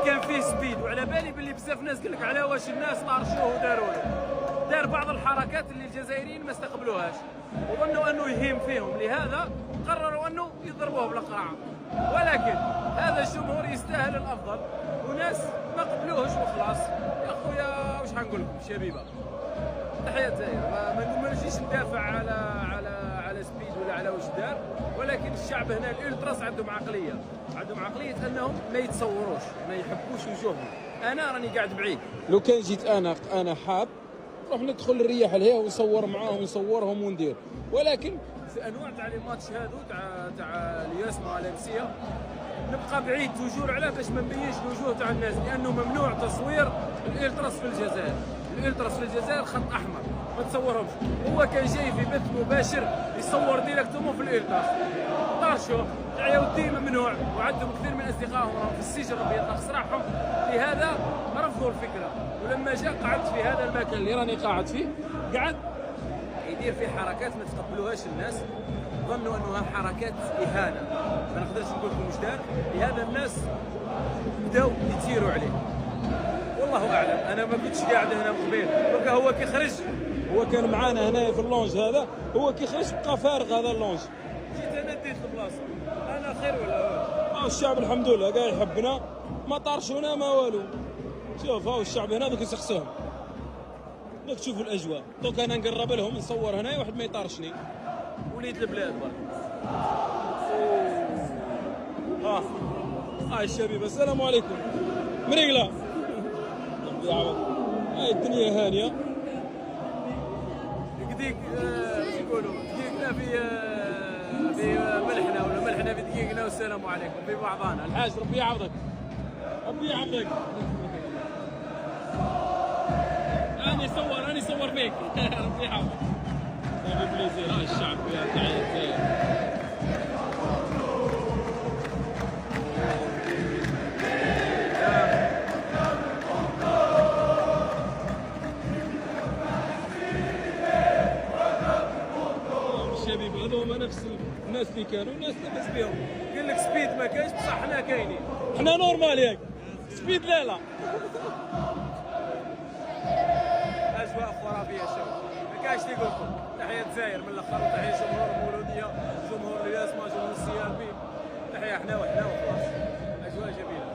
كان فيه سبيد، وعلى بالي باللي بزاف ناس قال لك على واش الناس طارشوه وداروا له. دار بعض الحركات اللي الجزائريين ما استقبلوهاش وظنوا انه يهيم فيهم، لهذا قرروا انه يضربوه بالقرعه. ولكن هذا الجمهور يستاهل الافضل، وناس ما قبلوهش وخلاص. يا خويا واش حنقول لكم شبيبه، تحية زاير. ما نجيش ندافع على سبيد ولا على واش دار، ولكن الشعب هنا الالتراس عندهم عقليه انهم ما يتصوروش، ما يحبوش وجوههم. انا راني قاعد بعيد، لو كان جيت انا حاب نروح ندخل الرياح لهيه ونصور معاهم ونصورهم وندير، ولكن في انواع تاع لي ماتش هادو تاع الياسما الامسيه نبقى بعيد توجور عليه باش ما نبينش الوجوه تاع الناس، لانه ممنوع تصوير الالتراس في الجزائر. الالتراس في الجزائر خط احمر، ما تصورهمش. هو كان جاي في بث مباشر يصور ديريكتومون في الالتراس، طارشوه يا ودي ممنوع. وعندهم كثير من اصدقائهم راهم في السجن ربي يطلق سراحهم، لهذا رفضوا الفكره. ولما جاء قعدت في هذا المكان اللي راني قاعد فيه، قعد يدير فيه حركات ما تقبلوهاش الناس، ظنوا انها حركات اهانه، ما نقدرش نقول لكم واش دار. لهذا الناس بداو يثيروا عليه، والله اعلم. انا ما كنتش قاعد هنا من قبيل، هو كي خرج، هو كان معانا هنا في اللونج هذا، هو كي خرج بقى فارغ هذا اللونج. جيت انا ديت البلاصه، انا خير ولا الشعب الحمد لله قاعد يحبنا، ما طارشونا ما والو. شوف هاو الشعب هنا دوك يسقسوهم، دوك تشوفوا الاجواء. دوك انا نقرب لهم نصور هنا واحد ما يطارشني. وليد البلاد برك. الشبيبه السلام عليكم. مريقله هاي الدنيا هانيه. دقيق اش يقولوا، دقيقنا في ملحنا، ولا ملحنا في دقيقنا، والسلام عليكم في بعضانا. الحاج ربي يعوضك، ربي يعوضك. راني صور فيك. ربي يعوضك. صافي بليزير. ها الشعب تاعي زاير. الشباب هذوما نفس الناس اللي كانوا، الناس لاباس بهم. قال لك سبيد ما كاينش، بصح حنا كاينين، حنا نورمال ياك. سبيد لا اجواء خرافيه. شوف ما كاينش اللي يقول لكم. تحيه الجزائر من الاخر، وتحيه جمهور المولوديه، جمهور الياسما، جمهور السي ال بي. تحيه حنا وخلاص. اجواء جميله.